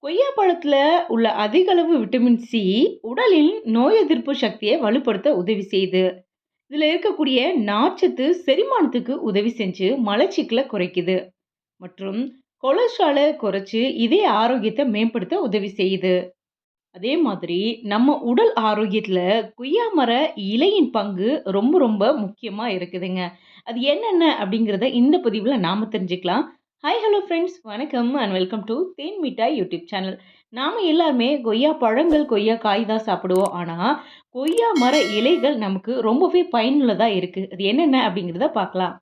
கொய்யா பழத்துல உள்ள அதிக அளவு விட்டமின் சி உடலின் நோய் எதிர்ப்பு சக்தியை வலுப்படுத்த உதவி செய்யுது. இதுல இருக்கக்கூடிய நார்ச்சத்து செரிமானத்துக்கு உதவி செஞ்சு மலச்சிக்கலை குறைக்குது மற்றும் கொலஸ்ட்ராலை குறைச்சு இதய ஆரோக்கியத்தை மேம்படுத்த உதவி செய்யுது. அதே மாதிரி நம்ம உடல் ஆரோக்கியத்துல கொய்யா மர இலையின் பங்கு ரொம்ப ரொம்ப முக்கியமா இருக்குதுங்க. அது என்னென்ன அப்படிங்கிறத இந்த பதிவுல நாம தெரிஞ்சுக்கலாம். ஹாய் ஹலோ ஃப்ரெண்ட்ஸ், வணக்கம் அண்ட் வெல்கம் டு தேன் மிட்டாய் யூடியூப் சேனல். நாம எல்லாருமே கொய்யா பழங்கள், கொய்யா காய் தான் சாப்பிடுவோம். ஆனா கொய்யா மர இலைகள் நமக்கு ரொம்பவே பயனுள்ளதா இருக்கு. அது என்னென்ன அப்படிங்கிறத பார்க்கலாம்.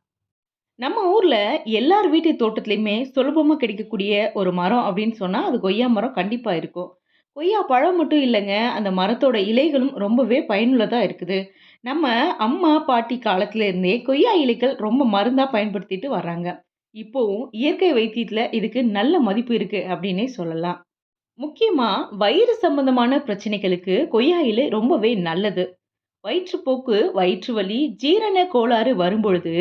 நம்ம ஊர்ல எல்லார் வீட்டு தோட்டத்திலயுமே சுலபமா கிடைக்கக்கூடிய ஒரு மரம் அப்படின்னு சொன்னா அது கொய்யா மரம் கண்டிப்பா இருக்கும். கொய்யா பழம் மட்டும் இல்லைங்க, அந்த மரத்தோட இலைகளும் ரொம்பவே பயனுள்ளதா இருக்குது. நம்ம அம்மா பாட்டி காலத்துல இருந்தே கொய்யா இலைகள் ரொம்ப மருந்தா பயன்படுத்திட்டு வர்றாங்க. இப்போவும் இயற்கை வைத்தியத்துல இதுக்கு நல்ல மதிப்பு இருக்கு அப்படின்னே சொல்லலாம். முக்கியமா வயிறு சம்பந்தமான பிரச்சனைகளுக்கு கொய்யா இலை ரொம்பவே நல்லது. வயிற்றுப்போக்கு, வயிற்று வலி, ஜீரண கோளாறு வரும்பொழுது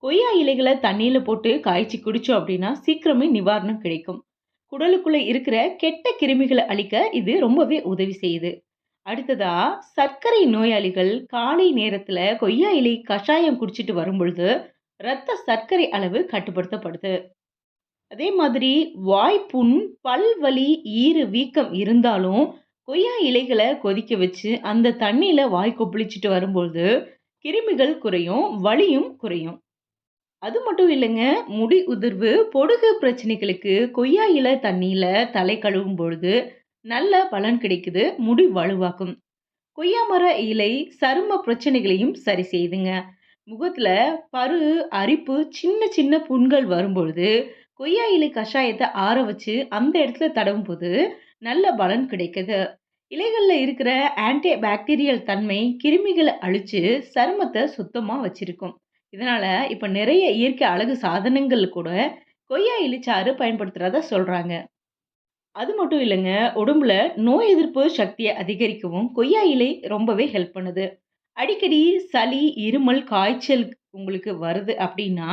கொய்யா இலைகளை தண்ணியில போட்டு காய்ச்சி குடிச்சோம் அப்படின்னா சீக்கிரமே நிவாரணம் கிடைக்கும். குடலுக்குள்ள இருக்கிற கெட்ட கிருமிகளை அழிக்க இது ரொம்பவே உதவி செய்யுது. அடுத்ததா, சர்க்கரை நோயாளிகள் காலை நேரத்துல கொய்யா இலை கஷாயம் குடிச்சிட்டு வரும்பொழுது ரத்த சர்க்கரை அளவு கட்டுப்படுத்தப்படுது. அதே மாதிரி வாய்ப்புண், பல்வலி, ஈறு வீக்கம் இருந்தாலும் கொய்யா இலைகளை கொதிக்க வச்சு அந்த தண்ணியில வாய் கொப்பளிச்சுட்டு வரும்பொழுது கிருமிகள் குறையும், வலியும் குறையும். அது மட்டும் இல்லைங்க, முடி உதிர்வு, பொடுகு பிரச்சனைகளுக்கு கொய்யா இலை தண்ணியில தலை கழுவும் பொழுது நல்ல பலன் கிடைக்குது, முடி வலுவாக்கும். கொய்யா மர இலை சரும பிரச்சனைகளையும் சரி செய்யுதுங்க. முகத்துல பரு, அரிப்பு, சின்ன சின்ன புண்கள் வரும்பொழுது கொய்யா இலை கஷாயத்தை ஆற வச்சு அந்த இடத்துல தடவும் போது நல்ல பலன் கிடைக்குது. இலைகள்ல இருக்கிற ஆன்டி பாக்டீரியல் தன்மை கிருமிகளை அழிச்சு சருமத்தை சுத்தமா வச்சிருக்கும். இதனால இப்ப நிறைய இயற்கை அழகு சாதனங்கள் கூட கொய்யா இலைச்சாறு பயன்படுத்துறதா சொல்றாங்க. அது மட்டும் இல்லைங்க, உடம்புல நோய் எதிர்ப்பு சக்தியை அதிகரிக்கவும் கொய்யா இலை ரொம்பவே ஹெல்ப் பண்ணுது. அடிக்கடி சளி, இருமல், காய்ச்சல் உங்களுக்கு வருது அப்படின்னா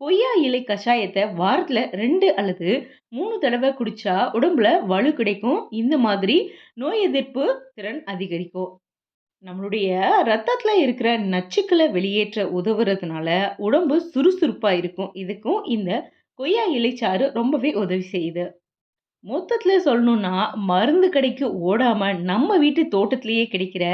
கொய்யா இலை கஷாயத்தை வாரத்துல 2 அல்லது 3 தடவை குடிச்சா உடம்புல வலு கிடைக்கும். இந்த மாதிரி நோய் எதிர்ப்பு திறன் அதிகரிக்கும். நம்மளுடைய ரத்தத்துல இருக்கிற நச்சுக்களை வெளியேற்ற உதவுறதுனால உடம்பு சுறுசுறுப்பா இருக்கும். இதுக்கும் இந்த கொய்யா இலைச்சாறு ரொம்பவே உதவி செய்யுது. மொத்தத்துல சொல்லணும்னா, மருந்து கடைக்கு ஓடாம நம்ம வீட்டு தோட்டத்திலேயே கிடைக்கிற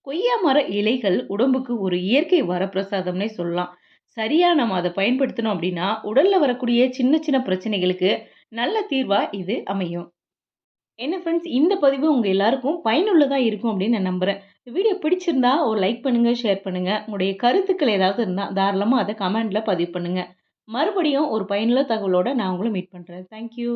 கொய்யா மர இலைகள் உடம்புக்கு ஒரு இயற்கை வரப்பிரசாதம்னே சொல்லலாம். சரியா நம்ம அத பயன்படுத்தினோம் அப்படின்னா, உடல்ல வரக்கூடிய சின்ன சின்ன பிரச்சனைகளுக்கு நல்ல தீர்வா இது அமையும். என்ன ஃப்ரெண்ட்ஸ், இந்த பதிவு உங்க எல்லாருக்கும் பயனுள்ளதா இருக்கும் அப்படின்னு நான் நம்புறேன். இந்த வீடியோ பிடிச்சிருந்தா ஒரு லைக் பண்ணுங்க, ஷேர் பண்ணுங்க. உங்களுடைய கருத்துக்கள் ஏதாவது இருந்தா தாராளமா அத கமெண்ட்ல பதிவு பண்ணுங்க. மறுபடியும் ஒரு பயனுள்ள தகவலோட நான் உங்கள மீட் பண்றேன். Thank you.